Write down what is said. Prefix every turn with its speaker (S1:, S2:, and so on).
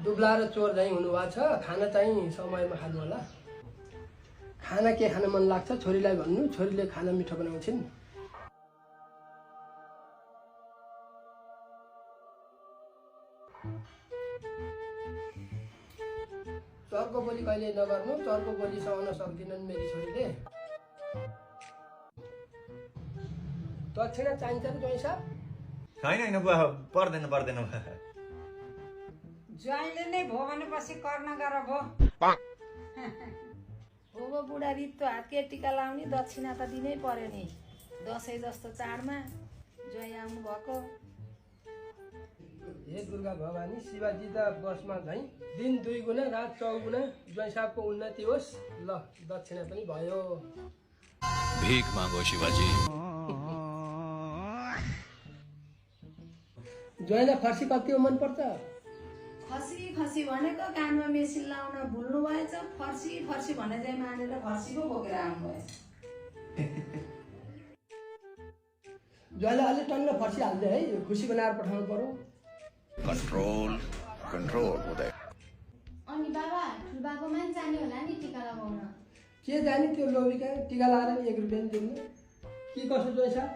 S1: दुब्ला र चोर झैँ हुनुभएको छ। खाना चाहिँ समयमा खानु होला। खाना के खान मन लाग्छ छोरीलाई भन्नु, छोरीले खाना मिठो बनाउँछिन्। चर्को बोली कहिले नगर्नु, चर्को बोली सहन सक्दिनन् मेरी छोरीले। दक्षिणा चाहिन्छ र ज्वाइँ साहब?
S2: छैन बुवा, पर्दैन पर्दैन।
S3: ज्वाइँले नै भो भनेपछि कर्न गर भो।
S4: हो बुढा रित्तो हातके टिका लाउने दक्षिणा त दिनै पर्यो नि। दसैँ जस्तो चाडमा ज्वाइँ आउनु भएको।
S1: हे दुर्गा भवानी, शिवाजी त बसमा झैँ दिन 2 गुणा रात 4 गुणा ज्वाइँ साहबको उन्नति होस्। ल दक्षिणा पनि भयो।
S5: भीख मागो शिवाजी।
S1: ज्वाइँलाई फर्सी कति मन पर्छ?
S4: खसी खसी भनेको कानमा मेसिन लाउन भुल्नु भएछ। फर्सी फर्सी भने चाहिँ मानेर फर्सी पो बोकेर आउनु भएछ।
S1: ज्वाइँलाई अलि टन्न फर्सी हाल्दै है, खुसी बनाएर पठाउनु पर्यो।
S5: कन्ट्रोल कन्ट्रोल हुँदै।
S6: अनि बाबा ठुलबाकोमा नि जाने होला नि टिका लगाउन।
S1: के जाने त्यो लोभिका टिका लगाएर नि 1 रुपियाँ दिनु। के कसो ज्वाइँ साहब?